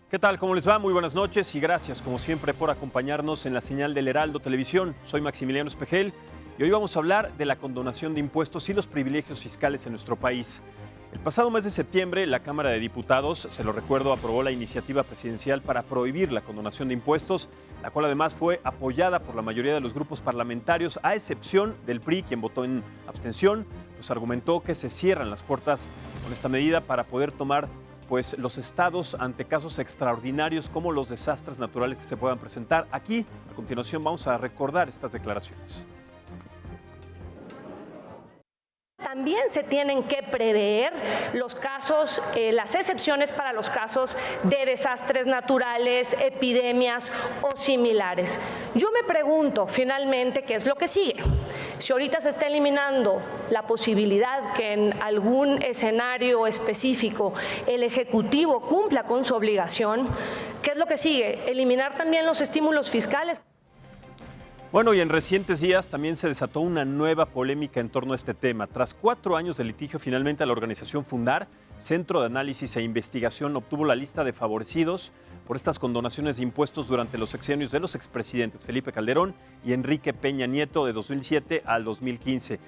¿Qué tal? ¿Cómo les va? Muy buenas noches y gracias, como siempre, por acompañarnos en la señal del Heraldo Televisión. Soy Maximiliano Espejel y hoy vamos a hablar de la condonación de impuestos y los privilegios fiscales en nuestro país. El pasado mes de septiembre, la Cámara de Diputados, se lo recuerdo, aprobó la iniciativa presidencial para prohibir la condonación de impuestos, la cual además fue apoyada por la mayoría de los grupos parlamentarios, a excepción del PRI, quien votó en abstención, pues argumentó que se cierran las puertas con esta medida para poder tomar los estados ante casos extraordinarios como los desastres naturales que se puedan presentar. Aquí, a continuación, vamos a recordar estas declaraciones. También se tienen que prever los casos, las excepciones para los casos de desastres naturales, epidemias o similares. Yo me pregunto finalmente qué es lo que sigue. Si ahorita se está eliminando la posibilidad que en algún escenario específico el Ejecutivo cumpla con su obligación, ¿qué es lo que sigue? Eliminar también los estímulos fiscales. Bueno, y en recientes días también se desató una nueva polémica en torno a este tema. Tras 4 años de litigio, finalmente la organización Fundar, Centro de Análisis e Investigación, obtuvo la lista de favorecidos por estas condonaciones de impuestos durante los sexenios de los expresidentes Felipe Calderón y Enrique Peña Nieto de 2007 al 2015.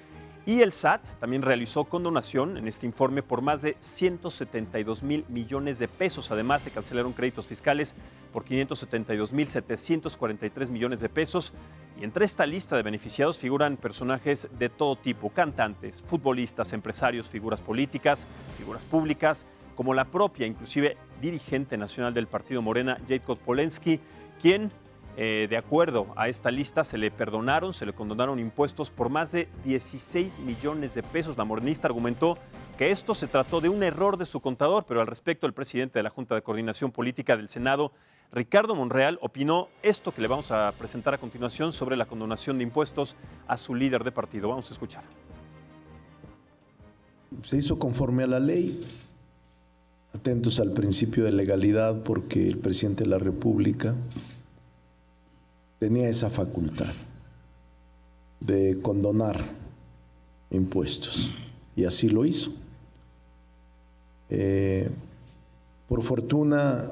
Y el SAT también realizó condonación en este informe por más de 172,000 millones de pesos. Además, se cancelaron créditos fiscales por 572,743 millones de pesos. Y entre esta lista de beneficiados figuran personajes de todo tipo: cantantes, futbolistas, empresarios, figuras políticas, figuras públicas, como la propia, inclusive, dirigente nacional del partido Morena, Jacob Polensky, quien, de acuerdo a esta lista, se le condonaron impuestos por más de 16 millones de pesos. La morenista argumentó que esto se trató de un error de su contador, pero al respecto, el presidente de la Junta de Coordinación Política del Senado, Ricardo Monreal, opinó esto que le vamos a presentar a continuación sobre la condonación de impuestos a su líder de partido. Vamos a escuchar. Se hizo conforme a la ley, atentos al principio de legalidad, porque el presidente de la República tenía esa facultad de condonar impuestos y así lo hizo. Por fortuna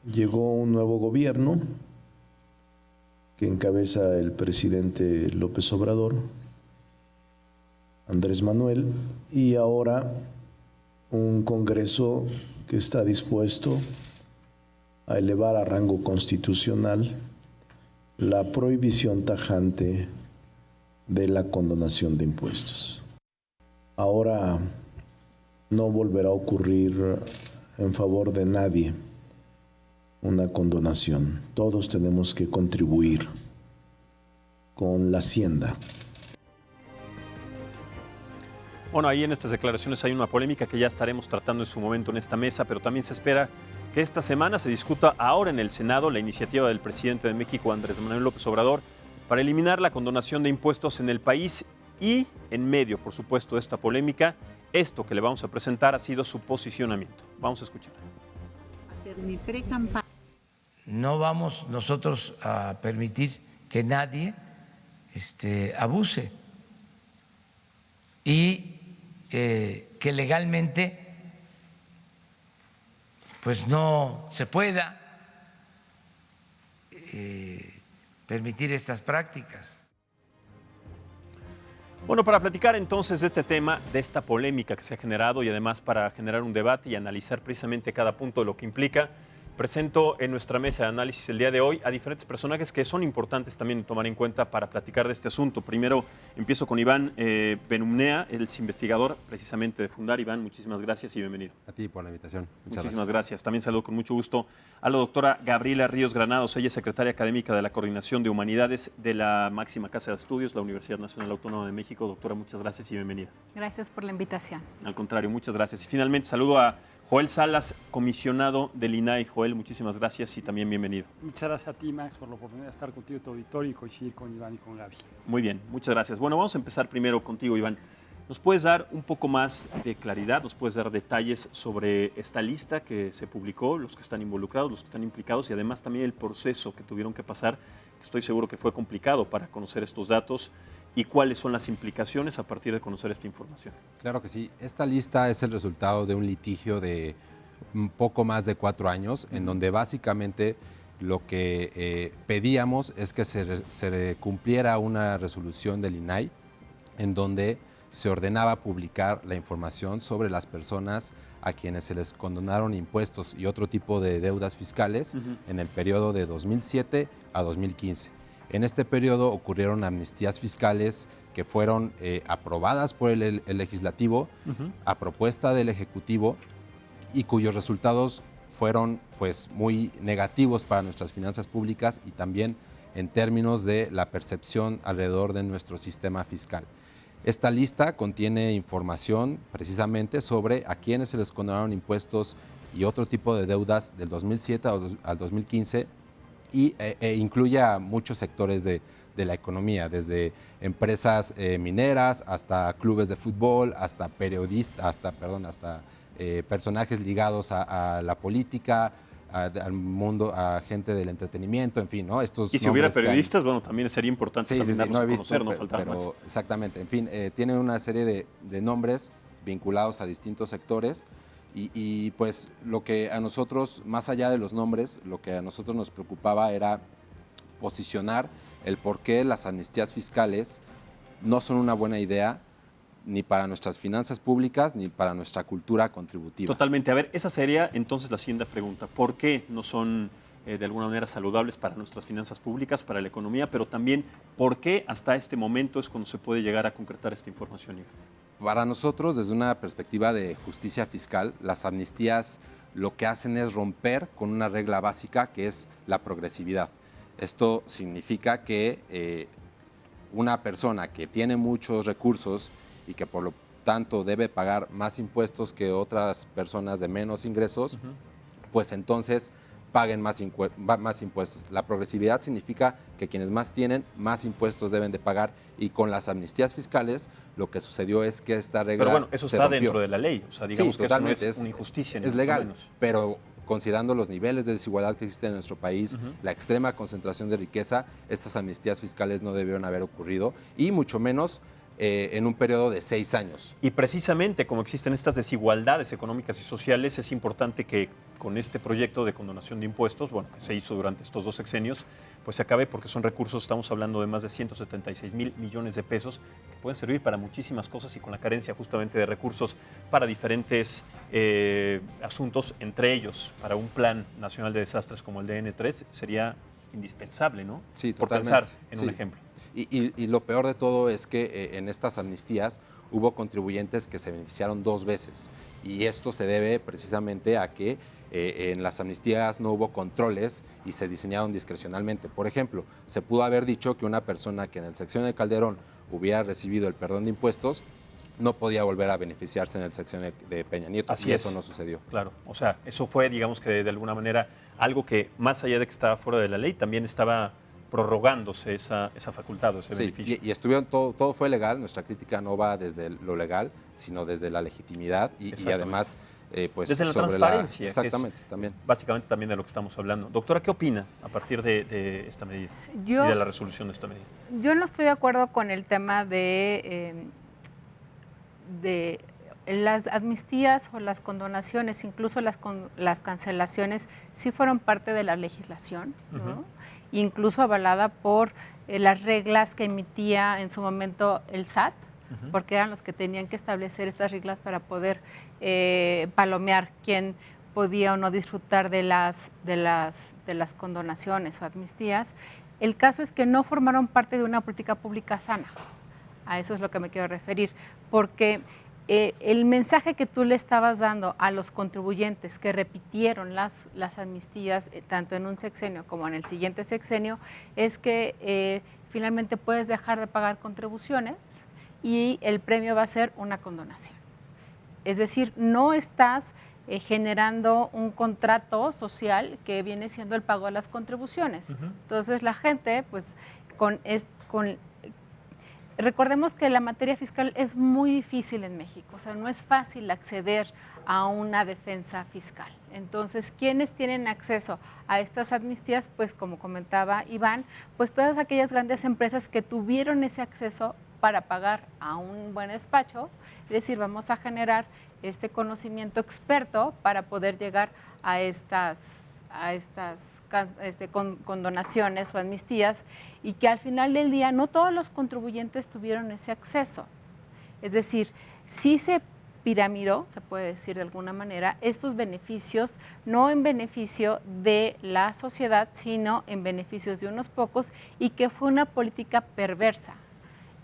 llegó un nuevo gobierno que encabeza el presidente López Obrador, Andrés Manuel, y ahora un Congreso que está dispuesto a elevar a rango constitucional la prohibición tajante de la condonación de impuestos. Ahora no volverá a ocurrir en favor de nadie una condonación. Todos tenemos que contribuir con la hacienda. Bueno, ahí en estas declaraciones hay una polémica que ya estaremos tratando en su momento en esta mesa, pero también se espera que esta semana se discuta ahora en el Senado la iniciativa del presidente de México, Andrés Manuel López Obrador, para eliminar la condonación de impuestos en el país. Y en medio, por supuesto, de esta polémica, esto que le vamos a presentar ha sido su posicionamiento. Vamos a escuchar. Hacer mi pre-campaña. No vamos nosotros a permitir que nadie abuse y que legalmente pues no se pueda permitir estas prácticas. Bueno, para platicar entonces de este tema, de esta polémica que se ha generado y además para generar un debate y analizar precisamente cada punto de lo que implica, presento en nuestra mesa de análisis el día de hoy a diferentes personajes que son importantes también tomar en cuenta para platicar de este asunto. Primero empiezo con Iván Benumnea, el investigador precisamente de Fundar. Iván, muchísimas gracias y bienvenido. A ti por la invitación. Muchísimas gracias. También saludo con mucho gusto a la doctora Gabriela Ríos Granados. Ella es secretaria académica de la Coordinación de Humanidades de la máxima casa de estudios, la Universidad Nacional Autónoma de México. Doctora, muchas gracias y bienvenida. Gracias por la invitación. Al contrario, muchas gracias. Y finalmente saludo a Joel Salas, comisionado del INAI. Joel, muchísimas gracias y también bienvenido. Muchas gracias a ti, Max, por la oportunidad de estar contigo en tu auditorio y coincidir con Iván y con Gaby. Muy bien, muchas gracias. Bueno, vamos a empezar primero contigo, Iván. ¿Nos puedes dar un poco más de claridad, nos puedes dar detalles sobre esta lista que se publicó, los que están involucrados, los que están implicados y además también el proceso que tuvieron que pasar, que estoy seguro que fue complicado para conocer estos datos y cuáles son las implicaciones a partir de conocer esta información? Claro que sí. Esta lista es el resultado de un litigio de un poco más de 4 años, en donde básicamente lo que pedíamos es que se cumpliera una resolución del INAI en donde se ordenaba publicar la información sobre las personas a quienes se les condonaron impuestos y otro tipo de deudas fiscales en el periodo de 2007 a 2015. En este periodo ocurrieron amnistías fiscales que fueron aprobadas por el legislativo a propuesta del ejecutivo y cuyos resultados fueron pues muy negativos para nuestras finanzas públicas y también en términos de la percepción alrededor de nuestro sistema fiscal. Esta lista contiene información precisamente sobre a quienes se les condonaron impuestos y otro tipo de deudas del 2007 al 2015 y incluye a muchos sectores de la economía, desde empresas mineras hasta clubes de fútbol, hasta periodistas, hasta personajes ligados a la política, al mundo, a gente del entretenimiento, en fin, ¿no? Estos y si hubiera periodistas, bueno, también sería importante darlos a conocer, no faltaba más. Exactamente, en fin, tiene una serie de nombres vinculados a distintos sectores y pues lo que a nosotros, más allá de los nombres, lo que a nosotros nos preocupaba era posicionar el por qué las amnistías fiscales no son una buena idea ni para nuestras finanzas públicas, ni para nuestra cultura contributiva. Totalmente. A ver, esa sería entonces la siguiente pregunta. ¿Por qué no son de alguna manera saludables para nuestras finanzas públicas, para la economía, pero también por qué hasta este momento es cuando se puede llegar a concretar esta información? Para nosotros, desde una perspectiva de justicia fiscal, las amnistías lo que hacen es romper con una regla básica que es la progresividad. Esto significa que una persona que tiene muchos recursos y que por lo tanto debe pagar más impuestos que otras personas de menos ingresos, pues entonces paguen más impuestos. La progresividad significa que quienes más tienen, más impuestos deben de pagar y con las amnistías fiscales lo que sucedió es que esta regla Pero bueno, eso se está rompió. Dentro de la ley, o sea, digamos sí, que eso no es una injusticia. Es legal, pero considerando los niveles de desigualdad que existen en nuestro país, la extrema concentración de riqueza, estas amnistías fiscales no debieron haber ocurrido y mucho menos en un periodo de 6 años. Y precisamente como existen estas desigualdades económicas y sociales, es importante que con este proyecto de condonación de impuestos, bueno, que se hizo durante estos 2 sexenios, pues se acabe porque son recursos, estamos hablando de más de 176,000 millones de pesos, que pueden servir para muchísimas cosas y con la carencia justamente de recursos para diferentes asuntos, entre ellos para un plan nacional de desastres como el DN3, sería indispensable, ¿no? Sí, por totalmente. pensar en un ejemplo. Y lo peor de todo es que en estas amnistías hubo contribuyentes que se beneficiaron 2 veces y esto se debe precisamente a que en las amnistías no hubo controles y se diseñaron discrecionalmente. Por ejemplo, se pudo haber dicho que una persona que en el sexenio de Calderón hubiera recibido el perdón de impuestos no podía volver a beneficiarse en el sexenio de Peña Nieto. Así y es. Eso no sucedió. Claro, o sea, eso fue, digamos que de alguna manera, algo que más allá de que estaba fuera de la ley, también estaba prorrogándose esa facultad o ese beneficio. Y estuvieron, todo fue legal, nuestra crítica no va desde lo legal, sino desde la legitimidad y además pues desde la sobre transparencia. Exactamente, también. Básicamente también de lo que estamos hablando. Doctora, ¿qué opina a partir de esta medida y de la resolución de esta medida? Yo no estoy de acuerdo con el tema de las amnistías o las condonaciones, incluso las cancelaciones, sí fueron parte de la legislación, ¿no? Incluso avalada por las reglas que emitía en su momento el SAT, porque eran los que tenían que establecer estas reglas para poder palomear quién podía o no disfrutar de las condonaciones o amnistías. El caso es que no formaron parte de una política pública sana. A eso es lo que me quiero referir, porque el mensaje que tú le estabas dando a los contribuyentes que repitieron las amnistías, tanto en un sexenio como en el siguiente sexenio, es que finalmente puedes dejar de pagar contribuciones y el premio va a ser una condonación. Es decir, no estás generando un contrato social que viene siendo el pago de las contribuciones. Entonces la gente, pues, recordemos que la materia fiscal es muy difícil en México, o sea, no es fácil acceder a una defensa fiscal. Entonces, ¿quiénes tienen acceso a estas amnistías? Pues como comentaba Iván, pues todas aquellas grandes empresas que tuvieron ese acceso para pagar a un buen despacho, es decir, vamos a generar este conocimiento experto para poder llegar a estas condonaciones o amnistías, y que al final del día no todos los contribuyentes tuvieron ese acceso. Es decir, sí se piramidó, se puede decir de alguna manera, estos beneficios, no en beneficio de la sociedad, sino en beneficios de unos pocos, y que fue una política perversa.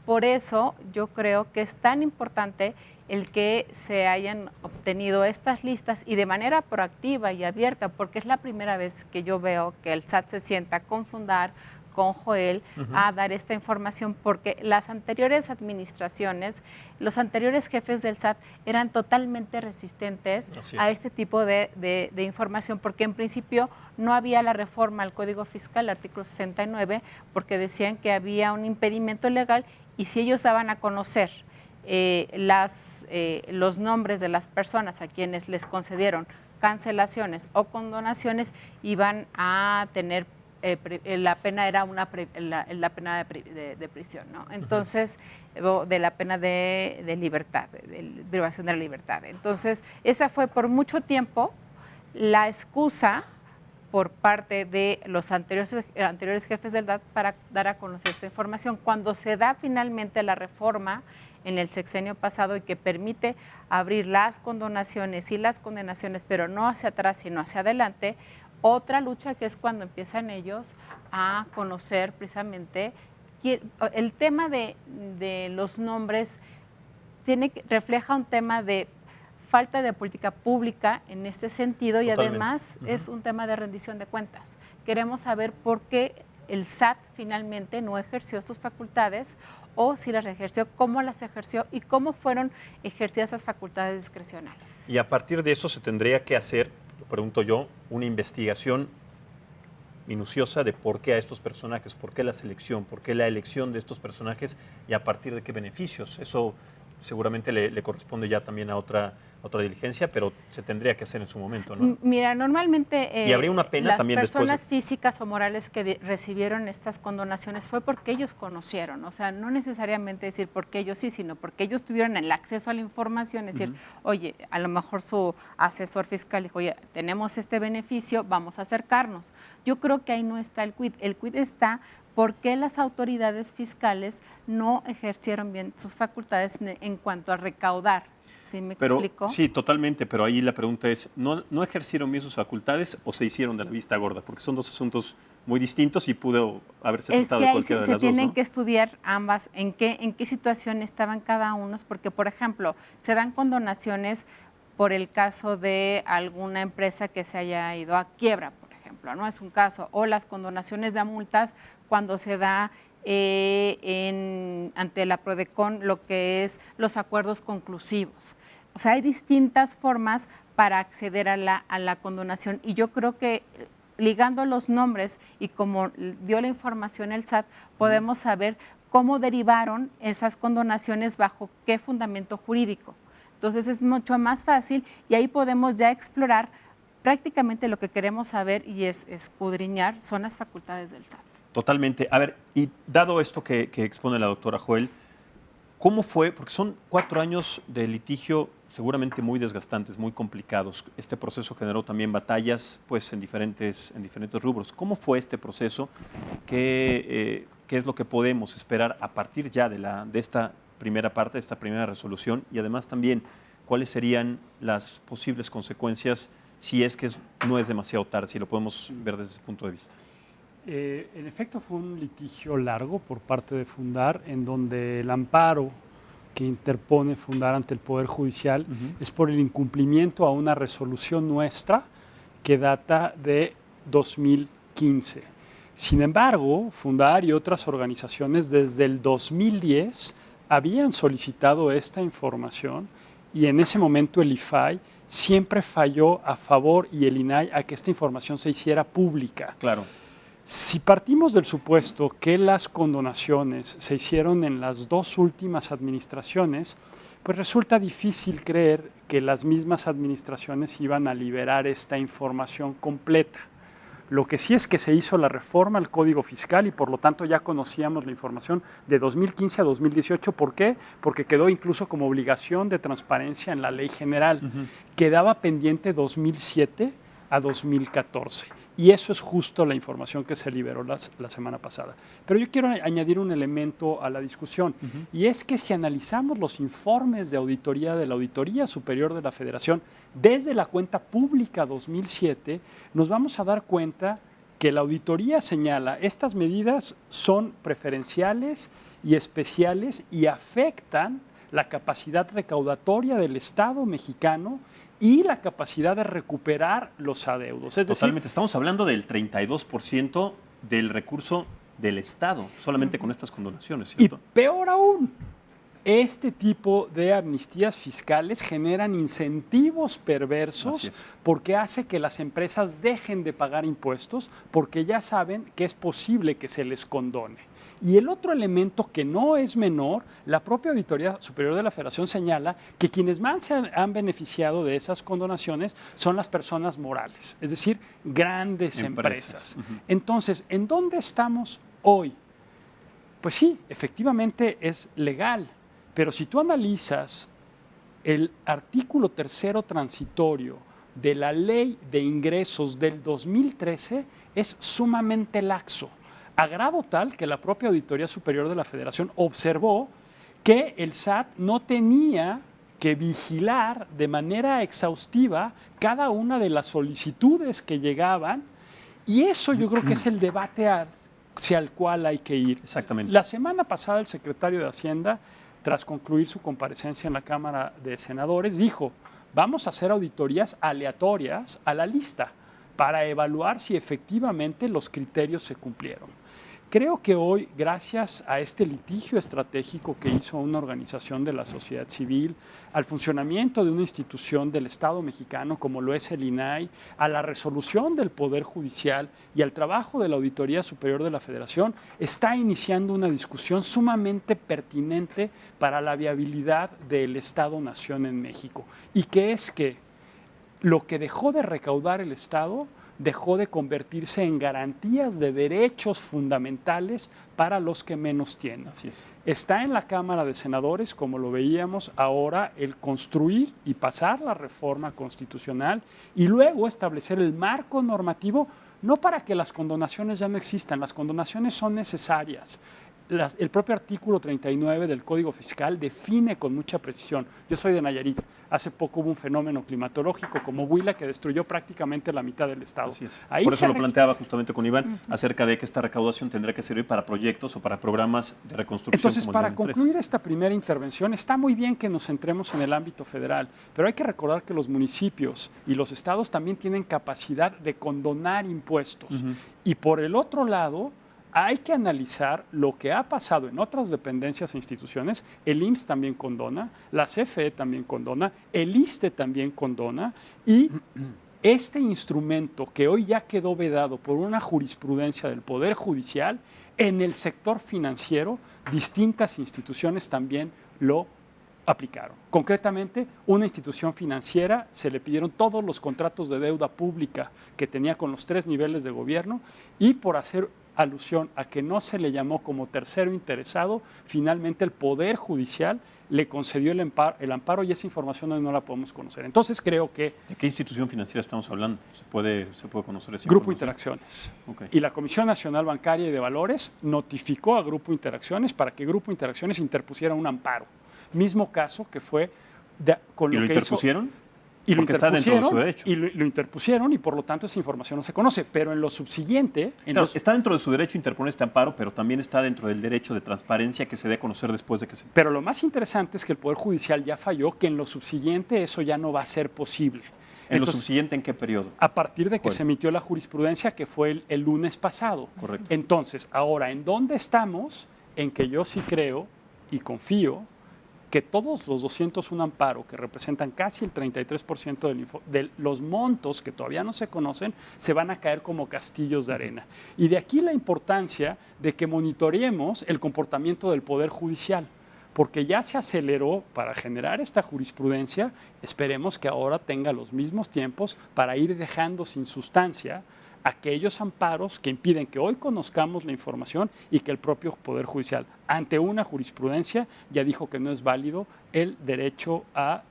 Por eso yo creo que es tan importante el que se hayan obtenido estas listas y de manera proactiva y abierta, porque es la primera vez que yo veo que el SAT se sienta con Fundar, con Joel, a dar esta información, porque las anteriores administraciones, los anteriores jefes del SAT eran totalmente resistentes a este tipo de información, porque en principio no había la reforma al Código Fiscal, el artículo 69, porque decían que había un impedimento legal, y si ellos daban a conocer los nombres de las personas a quienes les concedieron cancelaciones o condonaciones, iban a tener la pena era la pena de prisión, ¿no? Entonces, de la pena de libertad, de privación de la libertad. Entonces, esa fue por mucho tiempo la excusa por parte de los anteriores jefes del SAT para dar a conocer esta información. Cuando se da finalmente la reforma en el sexenio pasado y que permite abrir las condonaciones y las condenaciones, pero no hacia atrás, sino hacia adelante, otra lucha que es cuando empiezan ellos a conocer precisamente el tema de los nombres refleja un tema de falta de política pública en este sentido. Totalmente. Y además es un tema de rendición de cuentas. Queremos saber por qué el SAT finalmente no ejerció estas facultades, o si las ejerció, cómo las ejerció y cómo fueron ejercidas esas facultades discrecionales. Y a partir de eso se tendría que hacer, lo pregunto yo, una investigación minuciosa de por qué a estos personajes, por qué la selección, por qué la elección de estos personajes y a partir de qué beneficios. Eso seguramente le corresponde ya también a otra diligencia, pero se tendría que hacer en su momento, ¿no? Mira, normalmente y habría una pena las también personas después físicas o morales que recibieron estas condonaciones fue porque ellos conocieron, o sea, no necesariamente decir porque ellos sí, sino porque ellos tuvieron el acceso a la información, es decir, oye, a lo mejor su asesor fiscal dijo, oye, tenemos este beneficio, vamos a acercarnos. Yo creo que ahí no está el quid está porque las autoridades fiscales no ejercieron bien sus facultades en cuanto a recaudar. ¿Sí me explico? Sí, totalmente, pero ahí la pregunta es, ¿no ejercieron bien sus facultades o se hicieron de la vista gorda? Porque son dos asuntos muy distintos y pudo haberse tratado de cualquiera de las dos, ¿no? Se tienen que estudiar ambas, en qué situación estaban cada uno, porque, por ejemplo, se dan condonaciones por el caso de alguna empresa que se haya ido a quiebra, por ejemplo, ¿no? Es un caso, o las condonaciones de multas cuando se da ante la Prodecon lo que es los acuerdos conclusivos. O sea, hay distintas formas para acceder a la condonación, y yo creo que ligando los nombres y como dio la información el SAT, podemos saber cómo derivaron esas condonaciones, bajo qué fundamento jurídico. Entonces es mucho más fácil y ahí podemos ya explorar prácticamente lo que queremos saber y escudriñar son las facultades del SAT. Totalmente. A ver, y dado esto que expone la doctora Joel, ¿cómo fue? Porque son 4 años de litigio seguramente muy desgastantes, muy complicados. Este proceso generó también batallas pues, en diferentes rubros. ¿Cómo fue este proceso? ¿Qué es lo que podemos esperar a partir ya de esta primera parte, de esta primera resolución? Y además también, ¿cuáles serían las posibles consecuencias si es que no es demasiado tarde, si lo podemos ver desde ese punto de vista? En efecto, fue un litigio largo por parte de Fundar, en donde el amparo que interpone Fundar ante el Poder Judicial es por el incumplimiento a una resolución nuestra que data de 2015. Sin embargo, Fundar y otras organizaciones desde el 2010 habían solicitado esta información y en ese momento el IFAI siempre falló a favor y el INAI a que esta información se hiciera pública. Claro. Si partimos del supuesto que las condonaciones se hicieron en las 2 últimas administraciones, pues resulta difícil creer que las mismas administraciones iban a liberar esta información completa. Lo que sí es que se hizo la reforma al Código Fiscal y por lo tanto ya conocíamos la información de 2015 a 2018. ¿Por qué? Porque quedó incluso como obligación de transparencia en la Ley General. Quedaba pendiente 2007 a 2014. Y eso es justo la información que se liberó la semana pasada. Pero yo quiero añadir un elemento a la discusión, y es que si analizamos los informes de auditoría de la Auditoría Superior de la Federación desde la cuenta pública 2007, nos vamos a dar cuenta que la auditoría señala estas medidas son preferenciales y especiales y afectan la capacidad recaudatoria del Estado mexicano y la capacidad de recuperar los adeudos. Es Totalmente. decir, Estamos hablando del 32% del recurso del Estado, solamente con estas condonaciones, y ¿cierto? peor aún, este tipo de amnistías fiscales generan incentivos perversos Así es. porque hace que las empresas dejen de pagar impuestos porque ya saben que es posible que se les condone. Y el otro elemento que no es menor, la propia Auditoría Superior de la Federación señala que quienes más se han beneficiado de esas condonaciones son las personas morales, es decir, grandes empresas. Entonces, ¿en dónde estamos hoy? Pues sí, efectivamente es legal, pero si tú analizas el artículo 3º transitorio de la Ley de Ingresos del 2013, es sumamente laxo, a grado tal que la propia Auditoría Superior de la Federación observó que el SAT no tenía que vigilar de manera exhaustiva cada una de las solicitudes que llegaban, y eso yo creo que es el debate hacia el cual hay que ir. Exactamente. La semana pasada el secretario de Hacienda, tras concluir su comparecencia en la Cámara de Senadores, dijo: vamos a hacer auditorías aleatorias a la lista para evaluar si efectivamente los criterios se cumplieron. Creo que hoy, gracias a este litigio estratégico que hizo una organización de la sociedad civil, al funcionamiento de una institución del Estado mexicano como lo es el INAI, a la resolución del Poder Judicial y al trabajo de la Auditoría Superior de la Federación, está iniciando una discusión sumamente pertinente para la viabilidad del Estado-nación en México. Y que es que lo que dejó de recaudar el Estado dejó de convertirse en garantías de derechos fundamentales para los que menos tienen. Así es. Está en la Cámara de Senadores, como lo veíamos ahora, el construir y pasar la reforma constitucional y luego establecer el marco normativo, no para que las condonaciones ya no existan, las condonaciones son necesarias. El propio artículo 39 del Código Fiscal define con mucha precisión. Yo soy de Nayarit. Hace poco hubo un fenómeno climatológico como Huila que destruyó prácticamente la mitad del estado. Así es. Ahí por eso lo planteaba justamente con Iván, acerca de que esta recaudación tendrá que servir para proyectos o para programas de reconstrucción. Entonces, como el para 2003. concluir esta primera intervención, está muy bien que nos centremos en el ámbito federal, pero hay que recordar que los municipios y los estados también tienen capacidad de condonar impuestos. Y por el otro lado, hay que analizar lo que ha pasado en otras dependencias e instituciones. El IMSS también condona, la CFE también condona, el ISSSTE también condona, y este instrumento que hoy ya quedó vedado por una jurisprudencia del Poder Judicial, en el sector financiero, distintas instituciones también lo aplicaron. Concretamente, una institución financiera se le pidieron todos los contratos de deuda pública que tenía con los 3 niveles de gobierno, y por hacer alusión a que no se le llamó como tercero interesado, finalmente el Poder Judicial le concedió el amparo, y esa información hoy no la podemos conocer. Entonces creo que... ¿De qué institución financiera estamos hablando? ¿Se puede conocer esa Grupo información? Interacciones. Okay. Y la Comisión Nacional Bancaria y de Valores notificó a Grupo Interacciones para que Grupo Interacciones interpusiera un amparo. Mismo caso que fue con ¿Y lo lo que interpusieron? Y lo Porque está dentro de su derecho. Y lo interpusieron, y por lo tanto esa información no se conoce. Pero en lo subsiguiente... Está dentro de su derecho interponer este amparo, pero también está dentro del derecho de transparencia que se dé a conocer después de que se... Pero lo más interesante es que el Poder Judicial ya falló, que en lo subsiguiente eso ya no va a ser posible. ¿En lo subsiguiente en qué periodo? A partir de que se emitió la jurisprudencia, que fue el lunes pasado. Correcto. Entonces, ahora, ¿en dónde estamos? En que yo sí creo y confío que todos los 201 amparos, que representan casi el 33% de los montos que todavía no se conocen, se van a caer como castillos de arena. Y de aquí la importancia de que monitoreemos el comportamiento del Poder Judicial, porque ya se aceleró para generar esta jurisprudencia. Esperemos que ahora tenga los mismos tiempos para ir dejando sin sustancia aquellos amparos que impiden que hoy conozcamos la información y que el propio Poder Judicial, ante una jurisprudencia, ya dijo que no es válido el derecho a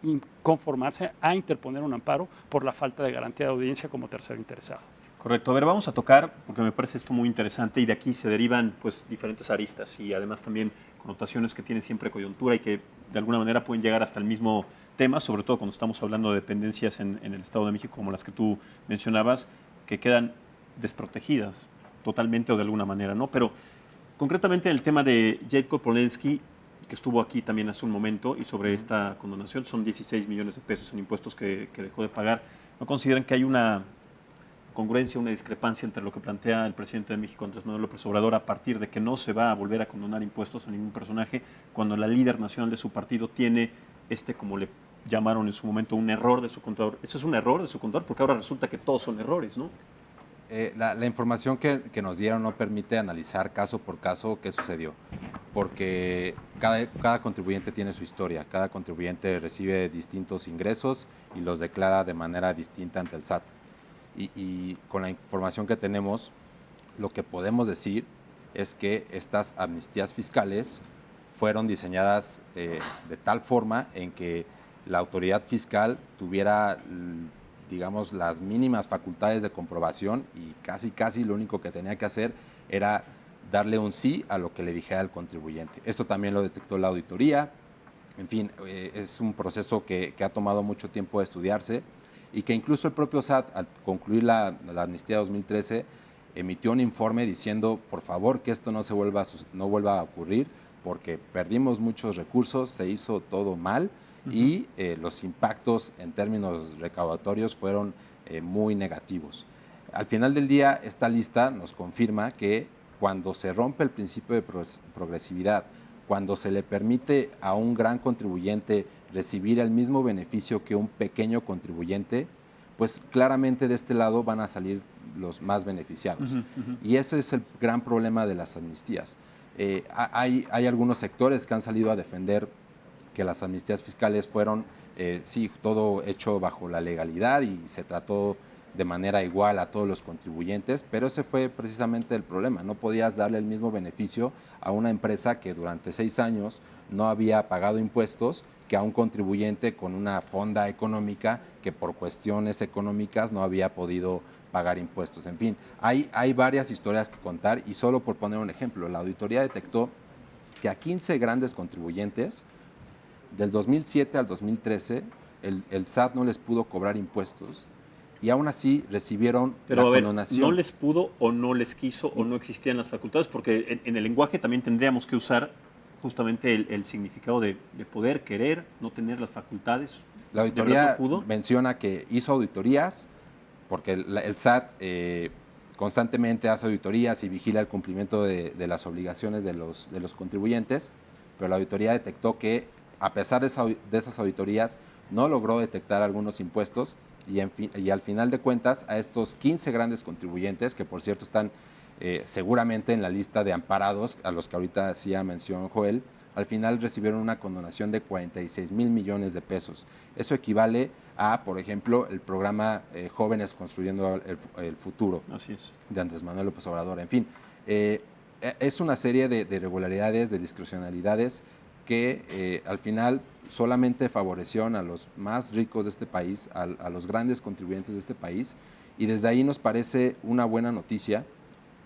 conformarse a interponer un amparo por la falta de garantía de audiencia como tercero interesado. Correcto. A ver, vamos a tocar, porque me parece esto muy interesante y de aquí se derivan pues diferentes aristas y además también connotaciones que tiene siempre coyuntura y que de alguna manera pueden llegar hasta el mismo tema, sobre todo cuando estamos hablando de dependencias en el Estado de México como las que tú mencionabas, que quedan desprotegidas totalmente o de alguna manera, ¿no? Pero concretamente el tema de Jacob Polensky, que estuvo aquí también hace un momento, y sobre esta condonación, son 16 millones de pesos en impuestos que dejó de pagar. ¿No consideran que hay una congruencia, una discrepancia entre lo que plantea el presidente de México, Andrés Manuel López Obrador, a partir de que no se va a volver a condonar impuestos a ningún personaje, cuando la líder nacional de su partido tiene como le llamaron en su momento, un error de su contador? ¿Eso es un error de su contador? Porque ahora resulta que todos son errores, ¿no? La información que nos dieron no permite analizar caso por caso qué sucedió, porque cada contribuyente tiene su historia, cada contribuyente recibe distintos ingresos y los declara de manera distinta ante el SAT. Y con la información que tenemos, lo que podemos decir es que estas amnistías fiscales fueron diseñadas de tal forma en que la autoridad fiscal tuviera, digamos, las mínimas facultades de comprobación y casi lo único que tenía que hacer era darle un sí a lo que le dijera el contribuyente. Esto también lo detectó la auditoría. En fin, es un proceso que ha tomado mucho tiempo de estudiarse y que incluso el propio SAT, al concluir la amnistía 2013, emitió un informe diciendo, por favor, que esto no vuelva a ocurrir, porque perdimos muchos recursos, se hizo todo mal y los impactos en términos recaudatorios fueron muy negativos. Al final del día, esta lista nos confirma que cuando se rompe el principio de progresividad, cuando se le permite a un gran contribuyente recibir el mismo beneficio que un pequeño contribuyente, pues claramente de este lado van a salir los más beneficiados. Y ese es el gran problema de las amnistías. Hay algunos sectores que han salido a defender que las amnistías fiscales fueron, sí, todo hecho bajo la legalidad y se trató de manera igual a todos los contribuyentes, pero ese fue precisamente el problema. No podías darle el mismo beneficio a una empresa que durante 6 años no había pagado impuestos que a un contribuyente con una fonda económica que por cuestiones económicas no había podido pagar impuestos. En fin, hay varias historias que contar y solo por poner un ejemplo, la auditoría detectó que a 15 grandes contribuyentes del 2007 al 2013 el SAT no les pudo cobrar impuestos y aún así recibieron la condonación. ¿No les pudo o no les quiso o no existían las facultades? Porque en el lenguaje también tendríamos que usar justamente el significado de poder, querer, no tener las facultades. La auditoría menciona que hizo auditorías, porque el SAT constantemente hace auditorías y vigila el cumplimiento de las obligaciones de los contribuyentes, pero la auditoría detectó que a pesar de esas auditorías no logró detectar algunos impuestos y al final de cuentas a estos 15 grandes contribuyentes, que por cierto están seguramente en la lista de amparados, a los que ahorita hacía mención Joel, al final recibieron una condonación de 46 mil millones de pesos. Eso equivale a, por ejemplo, el programa Jóvenes Construyendo el Futuro. Así es. De Andrés Manuel López Obrador. En fin, es una serie de irregularidades, de discrecionalidades que al final solamente favorecieron a los más ricos de este país, a los grandes contribuyentes de este país, y desde ahí nos parece una buena noticia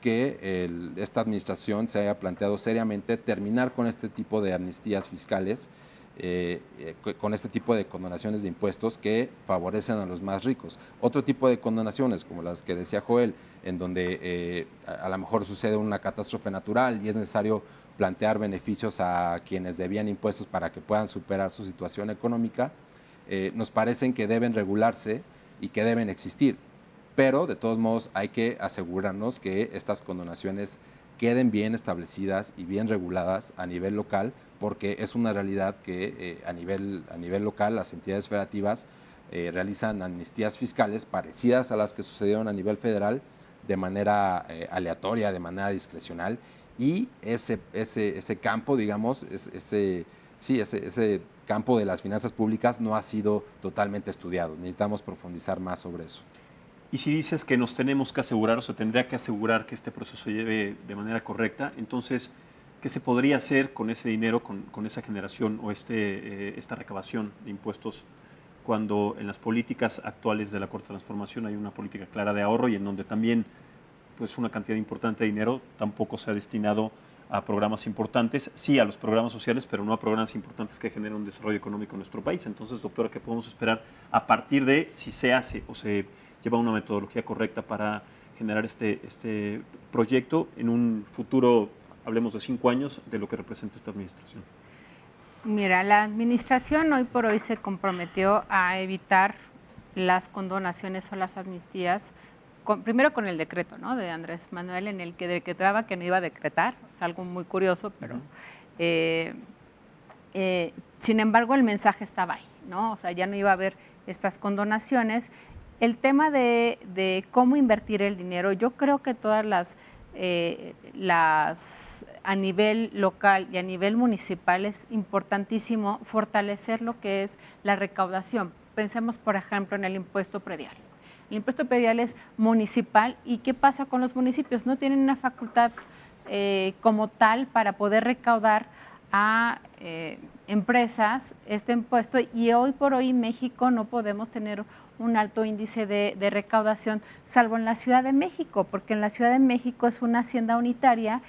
que esta administración se haya planteado seriamente terminar con este tipo de amnistías fiscales, con este tipo de condonaciones de impuestos que favorecen a los más ricos. Otro tipo de condonaciones, como las que decía Joel, en donde a lo mejor sucede una catástrofe natural y es necesario plantear beneficios a quienes debían impuestos para que puedan superar su situación económica, nos parecen que deben regularse y que deben existir. Pero, de todos modos, hay que asegurarnos que estas condonaciones queden bien establecidas y bien reguladas a nivel local, porque es una realidad que a nivel local las entidades federativas realizan amnistías fiscales parecidas a las que sucedieron a nivel federal de manera aleatoria, de manera discrecional, y ese campo, digamos, ese campo de las finanzas públicas no ha sido totalmente estudiado. Necesitamos profundizar más sobre eso. Y si dices que nos tenemos que asegurar o se tendría que asegurar que este proceso lleve de manera correcta, entonces, ¿qué se podría hacer con ese dinero, con esa generación o esta recabación de impuestos cuando en las políticas actuales de la Cuarta Transformación hay una política clara de ahorro y en donde también pues, una cantidad importante de dinero tampoco se ha destinado a programas importantes, sí a los programas sociales, pero no a programas importantes que generen un desarrollo económico en nuestro país? Entonces, doctora, ¿qué podemos esperar a partir de si se hace o se lleva una metodología correcta para generar este proyecto en un futuro, hablemos de 5 años, de lo que representa esta administración? Mira, la administración hoy por hoy se comprometió a evitar las condonaciones o las amnistías, primero con el decreto, ¿no?, de Andrés Manuel, en el que decretaba que no iba a decretar, es algo muy curioso, pero sin embargo el mensaje estaba ahí, ¿no? O sea, ya no iba a haber estas condonaciones. El tema de cómo invertir el dinero, yo creo que todas las a nivel local y a nivel municipal es importantísimo fortalecer lo que es la recaudación. Pensemos, por ejemplo, en el impuesto predial. El impuesto predial es municipal, ¿y qué pasa con los municipios? No tienen una facultad como tal para poder recaudar a empresas este impuesto, y hoy por hoy en México no podemos tener un alto índice de recaudación, salvo en la Ciudad de México, porque en la Ciudad de México es una hacienda unitaria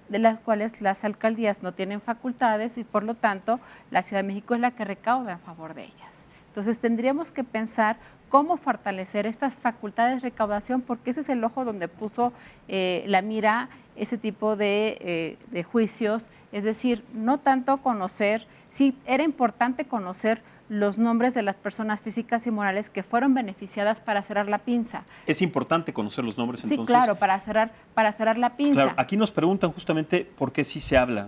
de las cuales las alcaldías no tienen facultades y por lo tanto la Ciudad de México es la que recauda a favor de ellas. Entonces tendríamos que pensar cómo fortalecer estas facultades de recaudación, porque ese es el ojo donde puso la mira ese tipo de juicios, es decir, no tanto conocer, sí era importante conocer los nombres de las personas físicas y morales que fueron beneficiadas para cerrar la pinza. ¿Es importante conocer los nombres entonces? Sí, claro, para cerrar la pinza. Claro, aquí nos preguntan justamente por qué sí se habla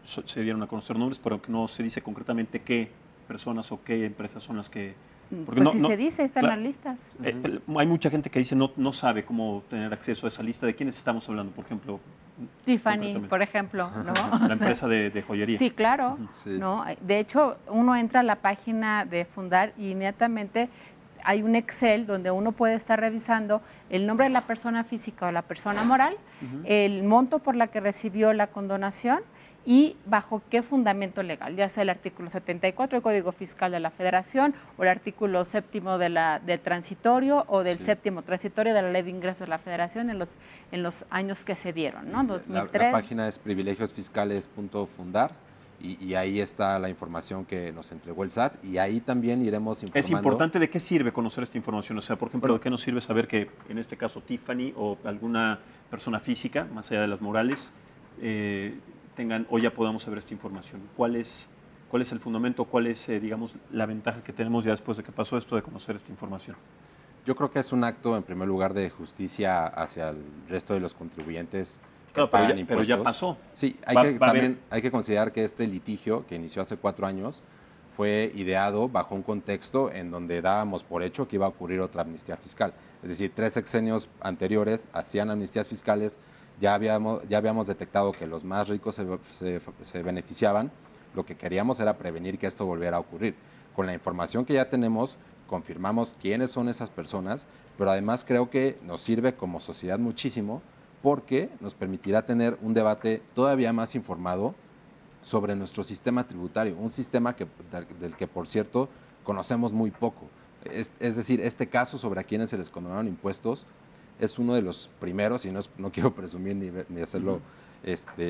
se dieron a conocer nombres, pero que no se dice concretamente qué personas o qué empresas son las que... Porque pues se dice, están las listas. Hay mucha gente que dice no sabe cómo tener acceso a esa lista. ¿De quiénes estamos hablando, por ejemplo? Tiffany, por ejemplo, ¿no? La empresa de joyería. Sí, claro. Sí. ¿No? De hecho, uno entra a la página de Fundar y inmediatamente hay un Excel donde uno puede estar revisando el nombre de la persona física o la persona moral, el monto por la que recibió la condonación y bajo qué fundamento legal, ya sea el artículo 74 del Código Fiscal de la Federación o el artículo 7º del transitorio o del 7º transitorio de la Ley de Ingresos de la Federación en los años que se dieron, ¿no? 2003. La página es privilegiosfiscales.fundar y ahí está la información que nos entregó el SAT y ahí también iremos informando. Es importante. ¿De qué sirve conocer esta información? O sea, por ejemplo, ¿de qué nos sirve saber que en este caso Tiffany o alguna persona física, más allá de las morales, tengan o ya podamos saber esta información? ¿Cuál es el fundamento? ¿Cuál es, digamos, la ventaja que tenemos ya después de que pasó esto de conocer esta información? Yo creo que es un acto, en primer lugar, de justicia hacia el resto de los contribuyentes que claro, pagan impuestos. Pero ya pasó. Sí, hay que considerar que este litigio, que inició hace 4 años, fue ideado bajo un contexto en donde dábamos por hecho que iba a ocurrir otra amnistía fiscal. Es decir, 3 sexenios anteriores hacían amnistías fiscales. Ya habíamos detectado que los más ricos se beneficiaban. Lo que queríamos era prevenir que esto volviera a ocurrir. Con la información que ya tenemos, confirmamos quiénes son esas personas, pero además creo que nos sirve como sociedad muchísimo porque nos permitirá tener un debate todavía más informado sobre nuestro sistema tributario, un sistema del que, por cierto, conocemos muy poco. Es decir, este caso sobre a quienes se les condonaron impuestos es uno de los primeros, y no quiero presumir ni hacerlo,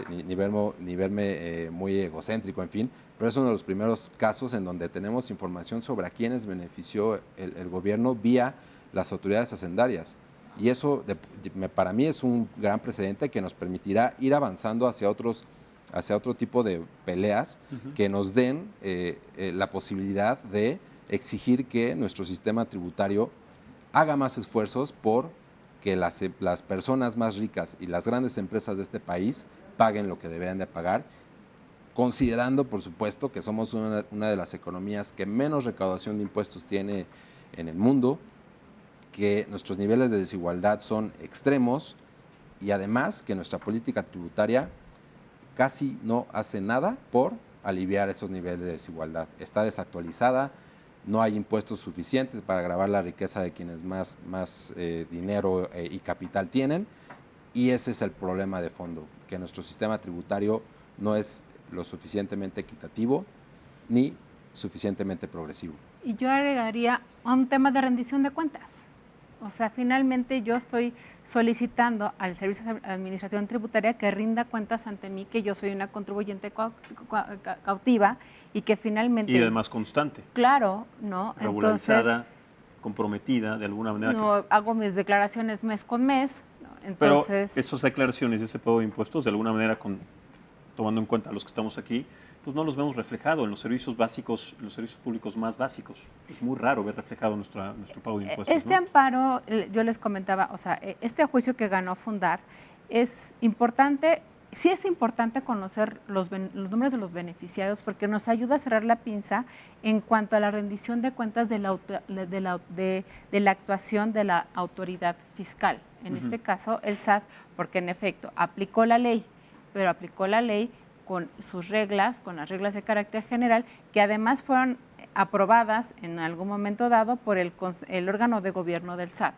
ni verme muy egocéntrico, en fin, pero es uno de los primeros casos en donde tenemos información sobre a quienes benefició el gobierno vía las autoridades hacendarias. Y eso para mí es un gran precedente que nos permitirá ir avanzando hacia otro tipo de peleas que nos den la posibilidad de exigir que nuestro sistema tributario haga más esfuerzos por que las personas más ricas y las grandes empresas de este país paguen lo que deberían de pagar, considerando, por supuesto, que somos una de las economías que menos recaudación de impuestos tiene en el mundo, que nuestros niveles de desigualdad son extremos y además que nuestra política tributaria casi no hace nada por aliviar esos niveles de desigualdad. Está desactualizada, no hay impuestos suficientes para gravar la riqueza de quienes más dinero y capital tienen, y ese es el problema de fondo, que nuestro sistema tributario no es lo suficientemente equitativo ni suficientemente progresivo. Y yo agregaría un tema de rendición de cuentas. O sea, finalmente yo estoy solicitando al Servicio de Administración Tributaria que rinda cuentas ante mí, que yo soy una contribuyente cautiva y que finalmente... Y además constante. Claro, ¿no? Regularizada, entonces, comprometida de alguna manera. No, hago mis declaraciones mes con mes. ¿No? Entonces, pero esas declaraciones, ese pago de impuestos, de alguna manera, tomando en cuenta a los que estamos aquí, pues no los vemos reflejado en los servicios básicos, los servicios públicos más básicos. Es muy raro ver reflejado nuestro pago de impuestos. Este amparo, yo les comentaba, o sea, este juicio que ganó Fundar es importante, sí es importante conocer los números de los beneficiarios porque nos ayuda a cerrar la pinza en cuanto a la rendición de cuentas de la actuación de la autoridad fiscal. En este caso, el SAT, porque en efecto aplicó la ley, pero aplicó la ley con sus reglas, con las reglas de carácter general, que además fueron aprobadas en algún momento dado por el órgano de gobierno del SAT.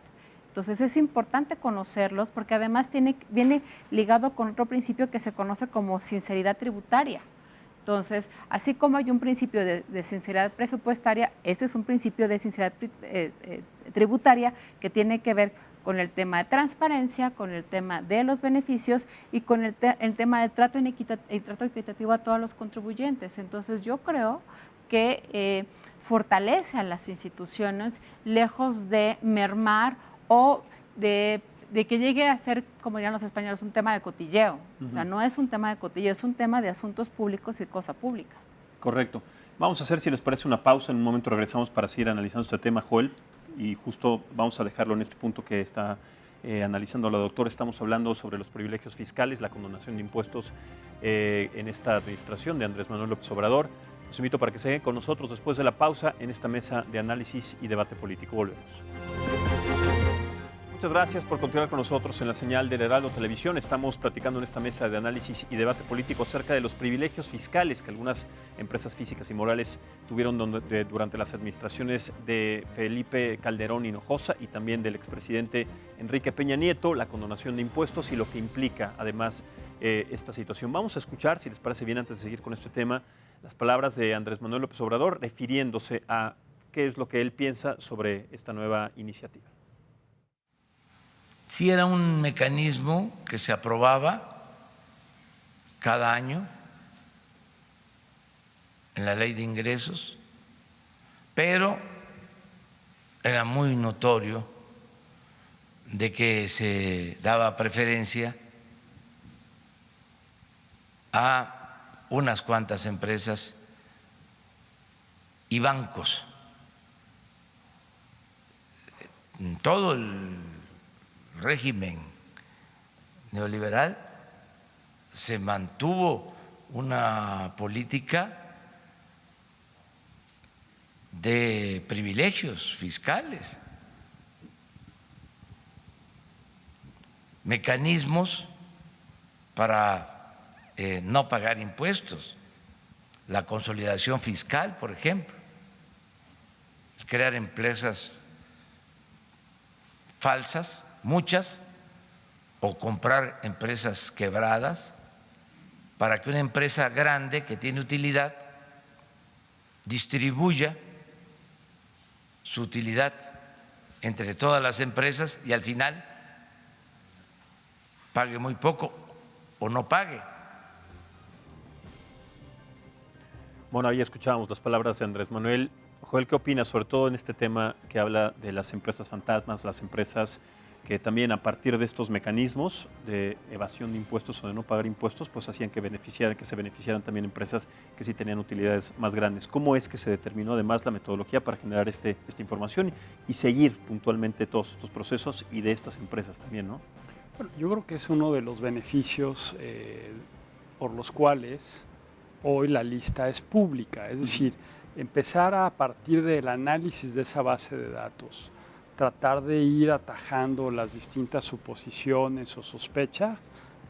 Entonces es importante conocerlos porque además viene ligado con otro principio que se conoce como sinceridad tributaria. Entonces, así como hay un principio de sinceridad presupuestaria, este es un principio de sinceridad tributaria que tiene que ver con el tema de transparencia, con el tema de los beneficios y con el tema del trato equitativo a todos los contribuyentes. Entonces yo creo que fortalece a las instituciones lejos de mermar o de que llegue a ser, como dirían los españoles, un tema de cotilleo. O sea, no es un tema de cotilleo, es un tema de asuntos públicos y cosa pública. Correcto. Vamos a hacer, si les parece, una pausa. En un momento regresamos para seguir analizando este tema, Joel. Y justo vamos a dejarlo en este punto que está analizando la doctora. Estamos hablando sobre los privilegios fiscales, la condonación de impuestos en esta administración de Andrés Manuel López Obrador. Los invito para que se queden con nosotros después de la pausa en esta mesa de análisis y debate político. Volvemos. Muchas gracias por continuar con nosotros en la señal del Heraldo Televisión. Estamos platicando en esta mesa de análisis y debate político acerca de los privilegios fiscales que algunas empresas físicas y morales tuvieron durante las administraciones de Felipe Calderón Hinojosa y también del expresidente Enrique Peña Nieto, la condonación de impuestos y lo que implica además esta situación. Vamos a escuchar, si les parece bien, antes de seguir con este tema, las palabras de Andrés Manuel López Obrador refiriéndose a qué es lo que él piensa sobre esta nueva iniciativa. Sí era un mecanismo que se aprobaba cada año en la ley de ingresos, pero era muy notorio de que se daba preferencia a unas cuantas empresas y bancos. Todo el régimen neoliberal se mantuvo una política de privilegios fiscales, mecanismos para no pagar impuestos, la consolidación fiscal, por ejemplo, crear empresas falsas, muchas, o comprar empresas quebradas para que una empresa grande que tiene utilidad distribuya su utilidad entre todas las empresas y al final pague muy poco o no pague. Bueno, ahí escuchábamos las palabras de Andrés Manuel. Joel, ¿qué opinas sobre todo en este tema que habla de las empresas fantasmas, las empresas que también a partir de estos mecanismos de evasión de impuestos o de no pagar impuestos, pues hacían que se beneficiaran también empresas que sí tenían utilidades más grandes? ¿Cómo es que se determinó además la metodología para generar esta información y seguir puntualmente todos estos procesos y de estas empresas también, ¿no? Bueno, yo creo que es uno de los beneficios por los cuales hoy la lista es pública, es decir, empezar a partir del análisis de esa base de datos, tratar de ir atajando las distintas suposiciones o sospechas,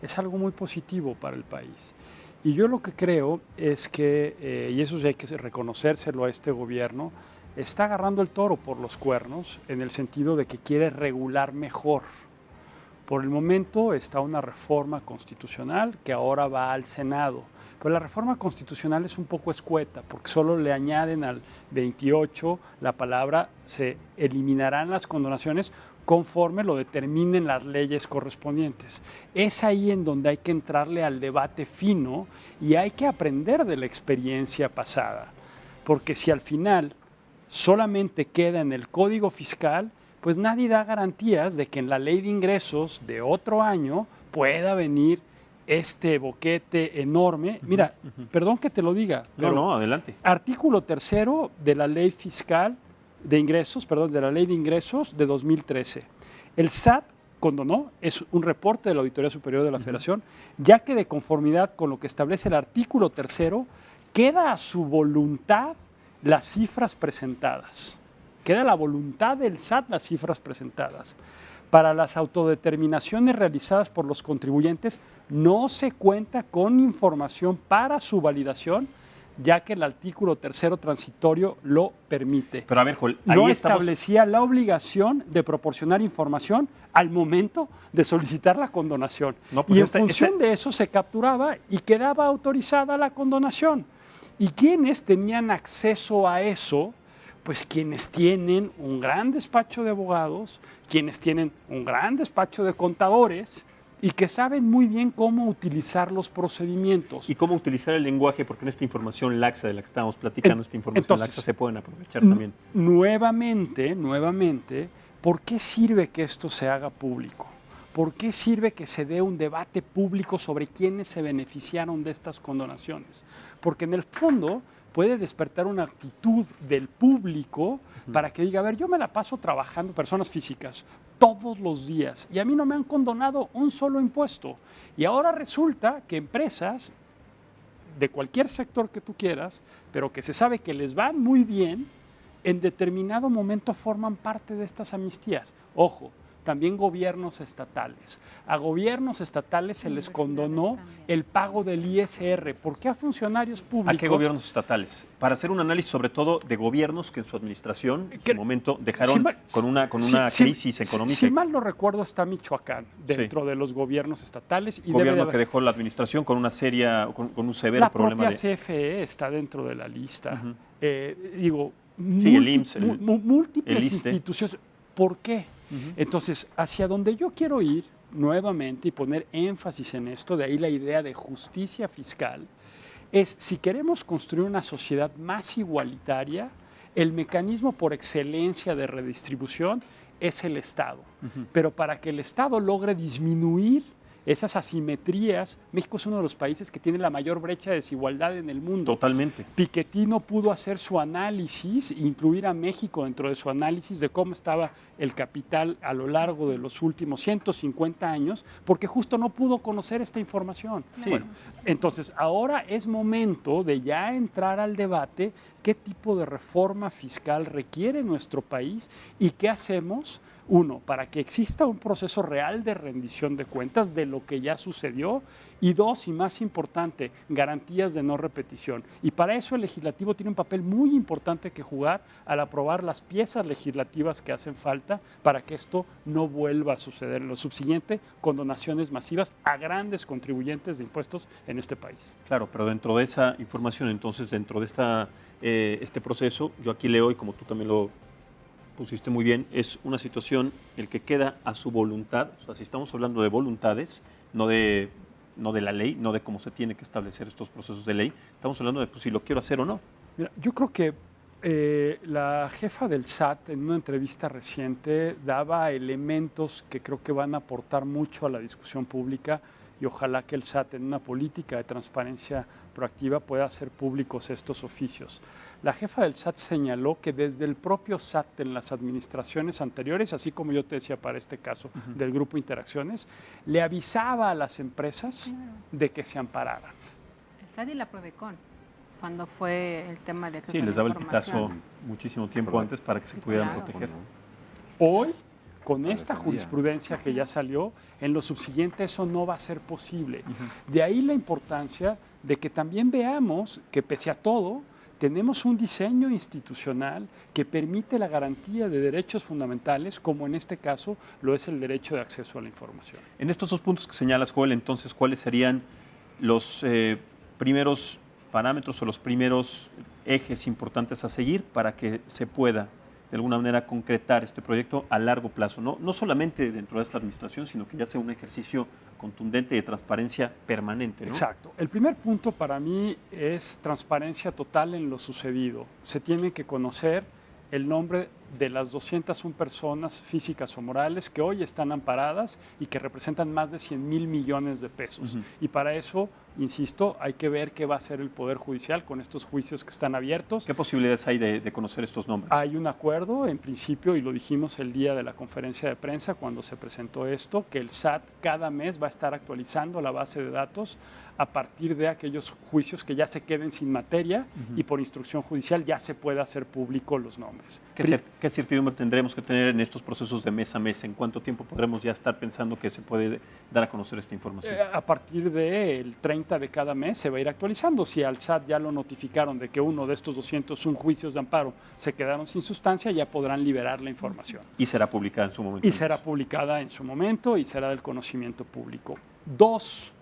es algo muy positivo para el país. Y yo lo que creo es que, y eso sí hay que reconocérselo a este gobierno, está agarrando el toro por los cuernos en el sentido de que quiere regular mejor. Por el momento está una reforma constitucional que ahora va al Senado. Pero la reforma constitucional es un poco escueta porque solo le añaden al 28 la palabra se eliminarán las condonaciones conforme lo determinen las leyes correspondientes. Es ahí en donde hay que entrarle al debate fino y hay que aprender de la experiencia pasada. Porque si al final solamente queda en el Código Fiscal, pues nadie da garantías de que en la Ley de Ingresos de otro año pueda venir este boquete enorme. Mira, perdón que te lo diga. Pero No, adelante. Artículo 3º de la Ley Fiscal de Ingresos, de la Ley de Ingresos de 2013. El SAT condonó, es un reporte de la Auditoría Superior de la Federación, ya que de conformidad con lo que establece el artículo 3º, queda a su voluntad las cifras presentadas. Queda a la voluntad del SAT las cifras presentadas. Para las autodeterminaciones realizadas por los contribuyentes no se cuenta con información para su validación, ya que el artículo 3º transitorio lo permite. Pero a ver, Joel, ahí no estamos... establecía la obligación de proporcionar información al momento de solicitar la condonación. No, pues y en función de eso se capturaba y quedaba autorizada la condonación. ¿Y quiénes tenían acceso a eso? Pues quienes tienen un gran despacho de abogados, quienes tienen un gran despacho de contadores y que saben muy bien cómo utilizar los procedimientos. Y cómo utilizar el lenguaje, porque en esta información laxa de la que estábamos platicando, esta información laxa se pueden aprovechar también. Nuevamente, ¿por qué sirve que esto se haga público? ¿Por qué sirve que se dé un debate público sobre quiénes se beneficiaron de estas condonaciones? Porque en el fondo puede despertar una actitud del público para que diga, a ver, yo me la paso trabajando, personas físicas, todos los días y a mí no me han condonado un solo impuesto. Y ahora resulta que empresas de cualquier sector que tú quieras, pero que se sabe que les van muy bien, en determinado momento forman parte de estas amnistías. Ojo, también gobiernos estatales. A gobiernos estatales se les condonó el pago del ISR. ¿Por qué a funcionarios públicos? ¿A qué gobiernos estatales? Para hacer un análisis sobre todo de gobiernos que en su administración, en su momento, dejaron con una crisis económica. Si mal no recuerdo, está Michoacán dentro de los gobiernos estatales. Y gobierno que dejó la administración con una seria, con un severo problema. La propia CFE está dentro de la lista. El IMSS, múltiples el ISSSTE. instituciones. ¿Por qué? Entonces, hacia donde yo quiero ir nuevamente y poner énfasis en esto, de ahí la idea de justicia fiscal, es si queremos construir una sociedad más igualitaria, el mecanismo por excelencia de redistribución es el Estado. Pero para que el Estado logre disminuir esas asimetrías, México es uno de los países que tiene la mayor brecha de desigualdad en el mundo. Totalmente. Piketty no pudo hacer su análisis, incluir a México dentro de su análisis de cómo estaba el capital a lo largo de los últimos 150 años, porque justo no pudo conocer esta información. Sí. Bueno, entonces, ahora es momento de ya entrar al debate qué tipo de reforma fiscal requiere nuestro país y qué hacemos. Uno, para que exista un proceso real de rendición de cuentas de lo que ya sucedió. Y dos, y más importante, garantías de no repetición. Y para eso el legislativo tiene un papel muy importante que jugar al aprobar las piezas legislativas que hacen falta para que esto no vuelva a suceder. Lo subsiguiente, con donaciones masivas a grandes contribuyentes de impuestos en este país. Claro, pero dentro de esa información, entonces, dentro de este proceso, yo aquí leo, y como tú también lo pusiste muy bien, es una situación el que queda a su voluntad. O sea, si estamos hablando de voluntades, no de la ley, no de cómo se tiene que establecer estos procesos de ley, estamos hablando de si lo quiero hacer o no. Mira, yo creo que la jefa del SAT en una entrevista reciente daba elementos que creo que van a aportar mucho a la discusión pública y ojalá que el SAT en una política de transparencia proactiva pueda hacer públicos estos oficios. La jefa del SAT señaló que desde el propio SAT en las administraciones anteriores, así como yo te decía para este caso del Grupo Interacciones, le avisaba a las empresas de que se ampararan. El SAT y la Prodecon, cuando fue el tema de acceso Sí, a la les daba el información. pitazo muchísimo tiempo antes para que se pudieran proteger. Hoy, con esta jurisprudencia que ya salió, en lo subsiguiente eso no va a ser posible. De ahí la importancia de que también veamos que pese a todo, tenemos un diseño institucional que permite la garantía de derechos fundamentales, como en este caso lo es el derecho de acceso a la información. En estos dos puntos que señalas, Joel, entonces, ¿cuáles serían los primeros parámetros o los primeros ejes importantes a seguir para que se pueda de alguna manera concretar este proyecto a largo plazo? No solamente dentro de esta administración, sino que ya sea un ejercicio contundente de transparencia permanente, ¿no? Exacto. El primer punto para mí es transparencia total en lo sucedido. Se tiene que conocer el nombre de las 201 personas físicas o morales que hoy están amparadas y que representan más de 100,000 millones de pesos. Y para eso, insisto, hay que ver qué va a hacer el Poder Judicial con estos juicios que están abiertos. ¿Qué posibilidades hay de conocer estos nombres? Hay un acuerdo, en principio, y lo dijimos el día de la conferencia de prensa cuando se presentó esto, que el SAT cada mes va a estar actualizando la base de datos a partir de aquellos juicios que ya se queden sin materia y por instrucción judicial ya se pueda hacer público los nombres. ¿Qué certidumbre tendremos que tener en estos procesos de mes a mes? ¿En cuánto tiempo podremos ya estar pensando que se puede dar a conocer esta información? A partir del 30 de cada mes se va a ir actualizando. Si al SAT ya lo notificaron de que uno de estos 201 juicios de amparo se quedaron sin sustancia, ya podrán liberar la información. Y será publicada en su momento. Y será publicada en su momento y será del conocimiento público. 2.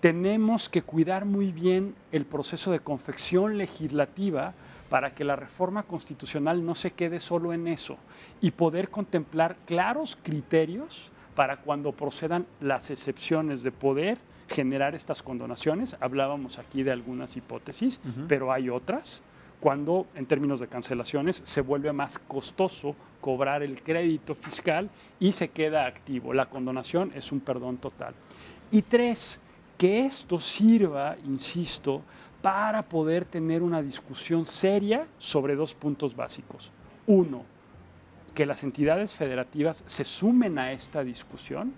Tenemos que cuidar muy bien el proceso de confección legislativa para que la reforma constitucional no se quede solo en eso y poder contemplar claros criterios para cuando procedan las excepciones de poder generar estas condonaciones. Hablábamos aquí de algunas hipótesis, pero hay otras. Cuando, en términos de cancelaciones, se vuelve más costoso cobrar el crédito fiscal y se queda activo. La condonación es un perdón total. Y 3, que esto sirva, insisto, para poder tener una discusión seria sobre 2 puntos básicos. 1, que las entidades federativas se sumen a esta discusión,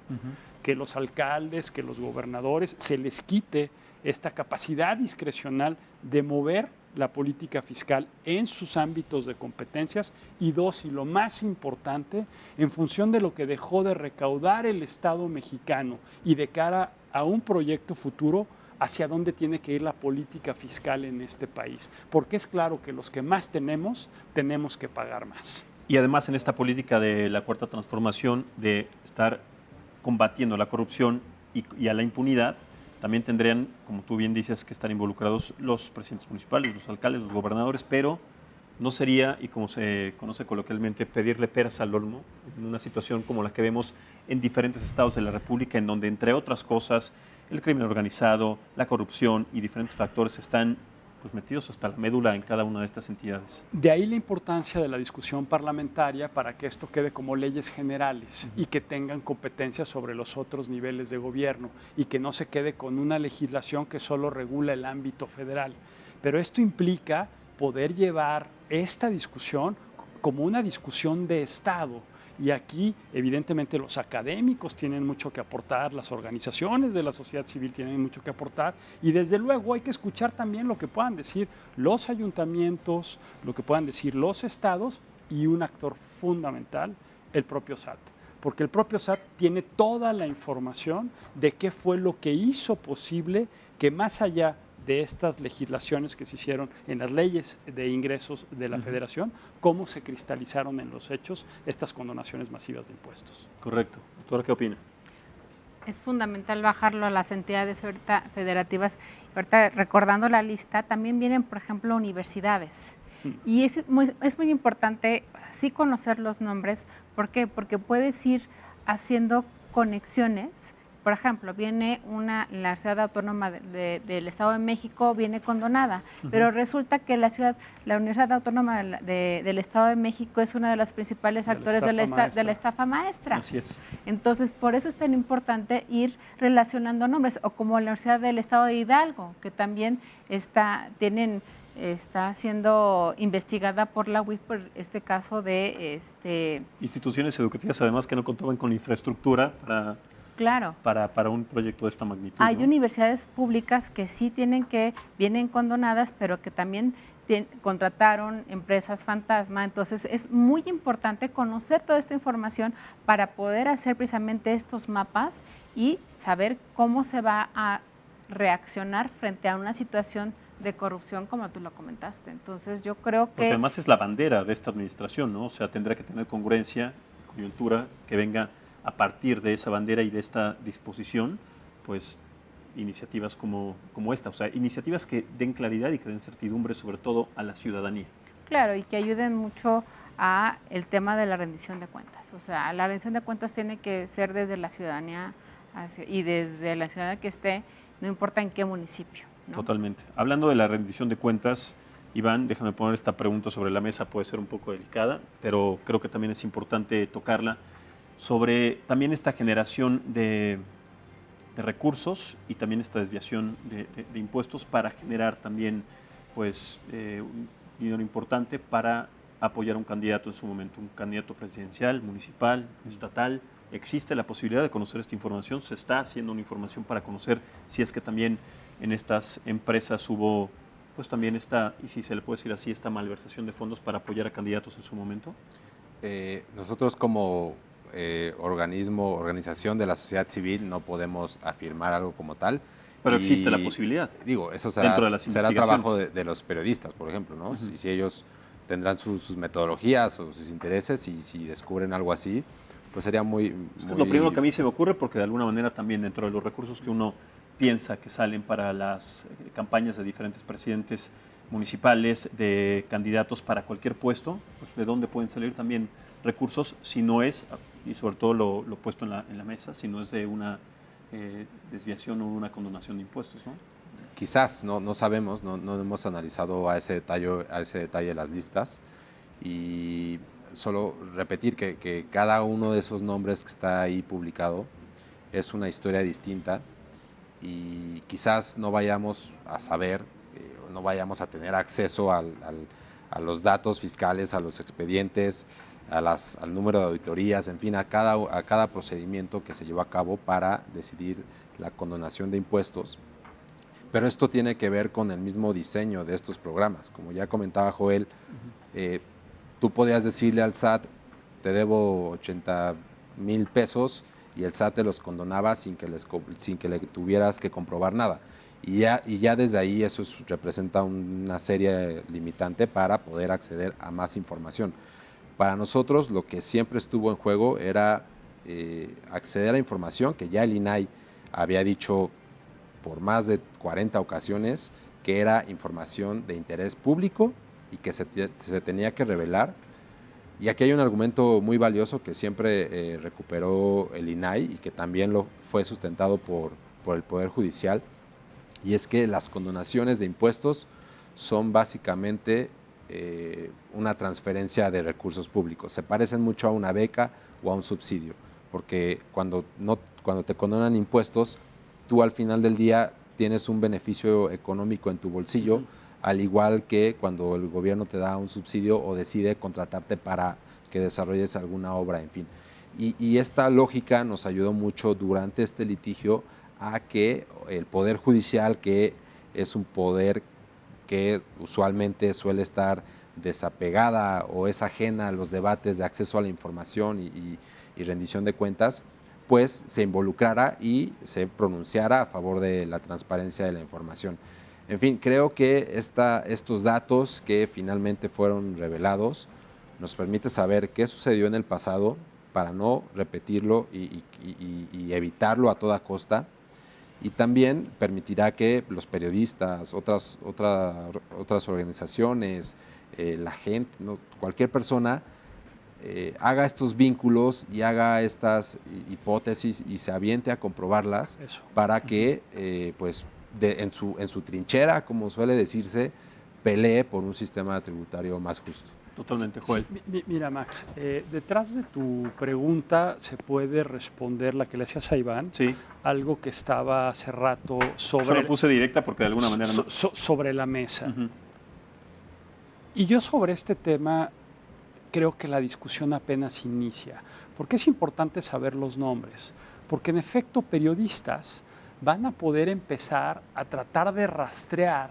que los alcaldes, que los gobernadores se les quite esta capacidad discrecional de mover la política fiscal en sus ámbitos de competencias. Y 2, y lo más importante, en función de lo que dejó de recaudar el Estado mexicano y de cara a un proyecto futuro, hacia dónde tiene que ir la política fiscal en este país. Porque es claro que los que más tenemos que pagar más. Y además en esta política de la Cuarta Transformación, de estar combatiendo la corrupción y a la impunidad, también tendrían, como tú bien dices, que estar involucrados los presidentes municipales, los alcaldes, los gobernadores, pero no sería, y como se conoce coloquialmente, pedirle peras al olmo en una situación como la que vemos en diferentes estados de la República, en donde, entre otras cosas, el crimen organizado, la corrupción y diferentes factores están pues metidos hasta la médula en cada una de estas entidades. De ahí la importancia de la discusión parlamentaria para que esto quede como leyes generales y que tengan competencia sobre los otros niveles de gobierno y que no se quede con una legislación que solo regula el ámbito federal. Pero esto implica poder llevar esta discusión como una discusión de Estado. Y aquí, evidentemente, los académicos tienen mucho que aportar, las organizaciones de la sociedad civil tienen mucho que aportar, y desde luego hay que escuchar también lo que puedan decir los ayuntamientos, lo que puedan decir los estados y un actor fundamental, el propio SAT. Porque el propio SAT tiene toda la información de qué fue lo que hizo posible que, más allá de estas legislaciones que se hicieron en las leyes de ingresos de la Federación, cómo se cristalizaron en los hechos estas condonaciones masivas de impuestos. Correcto. Doctora, ¿qué opina? Es fundamental bajarlo a las entidades ahorita federativas. Ahorita, recordando la lista, también vienen, por ejemplo, universidades. Y es muy importante sí conocer los nombres. ¿Por qué? Porque puedes ir haciendo conexiones. Por ejemplo, viene la Universidad Autónoma del Estado de México, viene condonada, pero resulta que la Universidad Autónoma del Estado de México es uno de los principales actores de la estafa maestra. Así es. Entonces, por eso es tan importante ir relacionando nombres, o como la Universidad del Estado de Hidalgo, que también está siendo investigada por la UIF por este caso de instituciones educativas, además, que no contaban con infraestructura para un proyecto de esta magnitud. Hay universidades públicas que sí vienen condonadas, pero que también contrataron empresas fantasma. Entonces es muy importante conocer toda esta información para poder hacer precisamente estos mapas y saber cómo se va a reaccionar frente a una situación de corrupción como tú lo comentaste. Entonces yo creo que... Porque además es la bandera de esta administración, ¿no? O sea, tendrá que tener congruencia, coyuntura, que venga a partir de esa bandera y de esta disposición, pues iniciativas como esta, o sea, iniciativas que den claridad y que den certidumbre sobre todo a la ciudadanía. Claro, y que ayuden mucho a el tema de la rendición de cuentas. O sea, la rendición de cuentas tiene que ser desde la ciudadanía y desde la ciudadanía que esté, no importa en qué municipio, ¿no? Totalmente. Hablando de la rendición de cuentas, Iván, déjame poner esta pregunta sobre la mesa, puede ser un poco delicada, pero creo que también es importante tocarla, sobre también esta generación de recursos y también esta desviación de impuestos para generar también pues, un dinero importante para apoyar a un candidato en su momento, un candidato presidencial, municipal, estatal. ¿Existe la posibilidad de conocer esta información? ¿Se está haciendo una información para conocer si es que también en estas empresas hubo, pues también esta, y si se le puede decir así, esta malversación de fondos para apoyar a candidatos en su momento? Nosotros como organización de la sociedad civil no podemos afirmar algo como tal. Pero existe la posibilidad. Digo, eso será trabajo de los periodistas, por ejemplo, ¿no? Uh-huh. Si ellos tendrán sus metodologías o sus intereses y si descubren algo así, pues sería muy... Es lo primero que a mí se me ocurre porque de alguna manera también dentro de los recursos que uno piensa que salen para las campañas de diferentes presidentes municipales, de candidatos para cualquier puesto, pues de dónde pueden salir también recursos si no es, y sobre todo lo puesto en la mesa, si no es de una desviación o una condonación de impuestos, ¿no? Quizás, no sabemos, no hemos analizado a ese detalle las listas y solo repetir que cada uno de esos nombres que está ahí publicado es una historia distinta y quizás no vayamos a saber, no vayamos a tener acceso a los datos fiscales, a los expedientes, al número de auditorías, en fin, a cada procedimiento que se llevó a cabo para decidir la condonación de impuestos. Pero esto tiene que ver con el mismo diseño de estos programas. Como ya comentaba Joel, tú podías decirle al SAT, te debo 80,000 pesos, y el SAT te los condonaba sin que le tuvieras que comprobar nada. Y ya desde ahí eso representa una serie limitante para poder acceder a más información. Para nosotros lo que siempre estuvo en juego era acceder a información que ya el INAI había dicho por más de 40 ocasiones que era información de interés público y que se tenía que revelar. Y aquí hay un argumento muy valioso que siempre recuperó el INAI y que también fue sustentado por el Poder Judicial, y es que las condonaciones de impuestos son básicamente una transferencia de recursos públicos. Se parecen mucho a una beca o a un subsidio, porque cuando te condonan impuestos, tú al final del día tienes un beneficio económico en tu bolsillo, al igual que cuando el gobierno te da un subsidio o decide contratarte para que desarrolles alguna obra, en fin. Y esta lógica nos ayudó mucho durante este litigio a que el Poder Judicial, que es un poder que usualmente suele estar desapegada o es ajena a los debates de acceso a la información y rendición de cuentas, pues se involucrara y se pronunciara a favor de la transparencia de la información. En fin, creo que estos datos que finalmente fueron revelados nos permite saber qué sucedió en el pasado para no repetirlo y evitarlo a toda costa. Y también permitirá que los periodistas, otras organizaciones, la gente, ¿no? Cualquier persona haga estos vínculos y haga estas hipótesis y se aviente a comprobarlas. Eso. Para que pues en su trinchera, como suele decirse, pelee por un sistema tributario más justo. Totalmente, Joel. Sí, mira, Max, detrás de tu pregunta se puede responder la que le hacías a Iván, sí. Algo que estaba hace rato sobre... Solo puse directa porque de alguna manera no... sobre la mesa. Y yo sobre este tema creo que la discusión apenas inicia. ¿Por qué es importante saber los nombres? Porque en efecto periodistas van a poder empezar a tratar de rastrear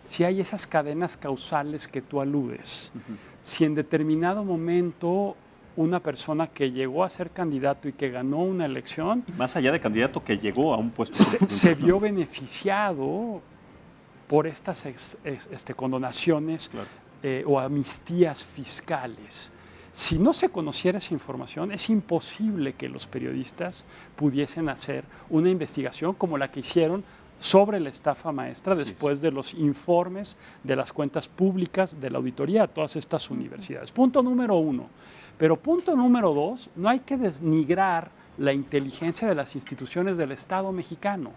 si hay esas cadenas causales que tú aludes. Si en determinado momento una persona que llegó a ser candidato y que ganó una elección... Y más allá de candidato que llegó a un puesto... Se vio beneficiado por estas condonaciones o amnistías fiscales. Si no se conociera esa información, es imposible que los periodistas pudiesen hacer una investigación como la que hicieron sobre la estafa maestra después de los informes de las cuentas públicas de la auditoría a todas estas universidades. Punto número 1. Pero punto número 2, no hay que denigrar la inteligencia de las instituciones del Estado mexicano.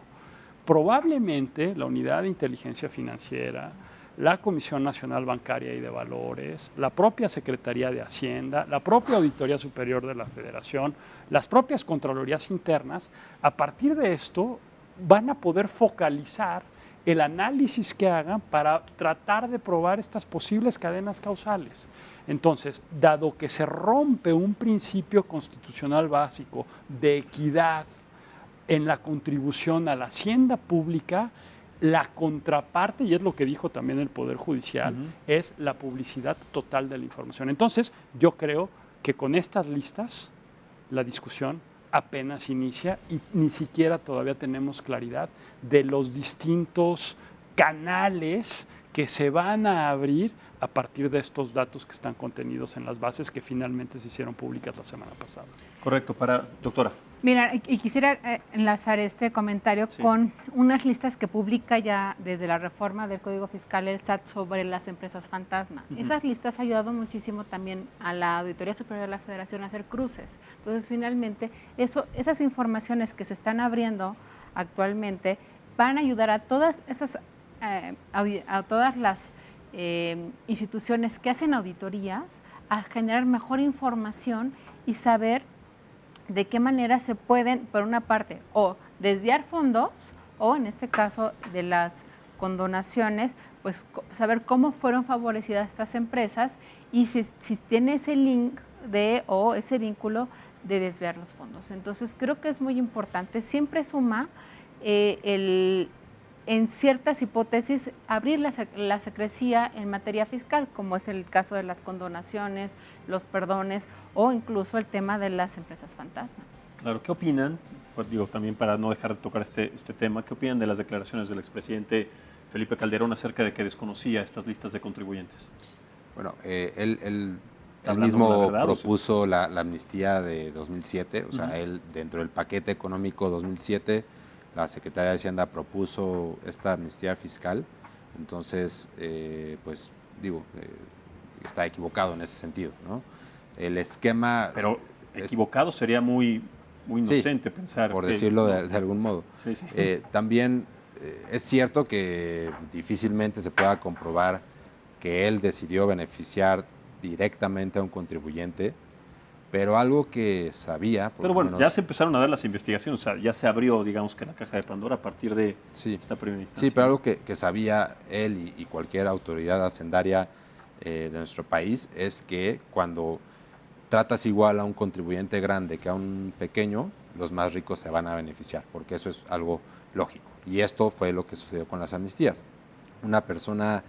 Probablemente la Unidad de Inteligencia Financiera, la Comisión Nacional Bancaria y de Valores, la propia Secretaría de Hacienda, la propia Auditoría Superior de la Federación, las propias Contralorías Internas, a partir de esto van a poder focalizar el análisis que hagan para tratar de probar estas posibles cadenas causales. Entonces, dado que se rompe un principio constitucional básico de equidad en la contribución a la hacienda pública, la contraparte, y es lo que dijo también el Poder Judicial, es la publicidad total de la información. Entonces, yo creo que con estas listas la discusión apenas inicia y ni siquiera todavía tenemos claridad de los distintos canales que se van a abrir a partir de estos datos que están contenidos en las bases que finalmente se hicieron públicas la semana pasada. Correcto, doctora. Mira, y quisiera enlazar este comentario con unas listas que publica ya desde la reforma del Código Fiscal el SAT sobre las empresas fantasma. Esas listas han ayudado muchísimo también a la Auditoría Superior de la Federación a hacer cruces. Entonces, finalmente, esas informaciones que se están abriendo actualmente van a ayudar a todas estas, a todas las instituciones que hacen auditorías a generar mejor información y saber de qué manera se pueden, por una parte, o desviar fondos, o en este caso de las condonaciones, pues saber cómo fueron favorecidas estas empresas y si tiene ese link o ese vínculo de desviar los fondos. Entonces, creo que es muy importante, siempre suma en ciertas hipótesis abrir la secrecía en materia fiscal, como es el caso de las condonaciones, los perdones o incluso el tema de las empresas fantasma. Claro, ¿qué opinan? Pues digo, también para no dejar de tocar este tema, ¿qué opinan de las declaraciones del expresidente Felipe Calderón acerca de que desconocía estas listas de contribuyentes? Bueno, él mismo propuso la amnistía de 2007, o sea, él dentro del paquete económico 2007, la Secretaría de Hacienda propuso esta amnistía fiscal, entonces, pues digo, está equivocado en ese sentido, ¿no? El esquema... Pero equivocado sería muy inocente pensar. Por decirlo de algún modo. También es cierto que difícilmente se pueda comprobar que él decidió beneficiar directamente a un contribuyente, pero algo que sabía... Pero bueno, ya se empezaron a dar las investigaciones, o sea, ya se abrió, digamos, que la caja de Pandora a partir de esta primera instancia. Sí, pero algo que sabía él y cualquier autoridad hacendaria de nuestro país es que cuando tratas igual a un contribuyente grande que a un pequeño, los más ricos se van a beneficiar, porque eso es algo lógico. Y esto fue lo que sucedió con las amnistías. Una persona,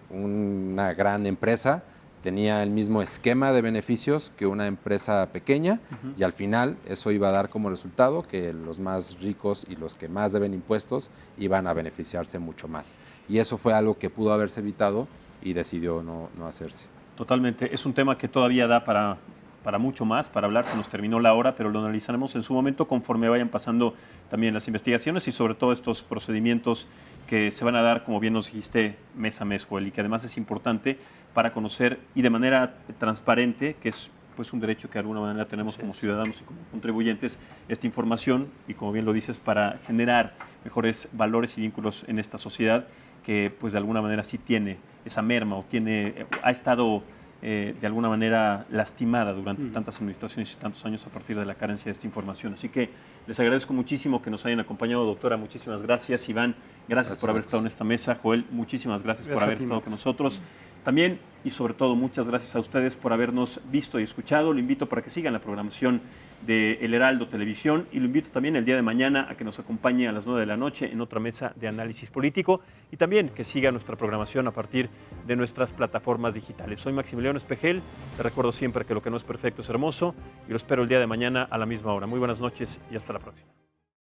una gran empresa, tenía el mismo esquema de beneficios que una empresa pequeña y al final eso iba a dar como resultado que los más ricos y los que más deben impuestos iban a beneficiarse mucho más. Y eso fue algo que pudo haberse evitado y decidió no hacerse. Totalmente. Es un tema que todavía da para mucho más, para hablar. Se nos terminó la hora, pero lo analizaremos en su momento conforme vayan pasando también las investigaciones y sobre todo estos procedimientos que se van a dar, como bien nos dijiste, mes a mes, Joel, y que además es importante para conocer y de manera transparente, que es pues un derecho que de alguna manera tenemos como ciudadanos y como contribuyentes, esta información y como bien lo dices, para generar mejores valores y vínculos en esta sociedad que pues de alguna manera sí tiene esa merma o ha estado de alguna manera lastimada durante tantas administraciones y tantos años a partir de la carencia de esta información. Así que les agradezco muchísimo que nos hayan acompañado, doctora, muchísimas gracias. Iván, gracias por haber estado en esta mesa. Joel, muchísimas gracias por haber estado con nosotros. También y sobre todo muchas gracias a ustedes por habernos visto y escuchado. Lo invito para que sigan la programación de El Heraldo Televisión y lo invito también el día de mañana a que nos acompañe a las 9 de la noche en otra mesa de análisis político y también que siga nuestra programación a partir de nuestras plataformas digitales. Soy Maximiliano Espejel, te recuerdo siempre que lo que no es perfecto es hermoso y lo espero el día de mañana a la misma hora. Muy buenas noches y hasta la próxima.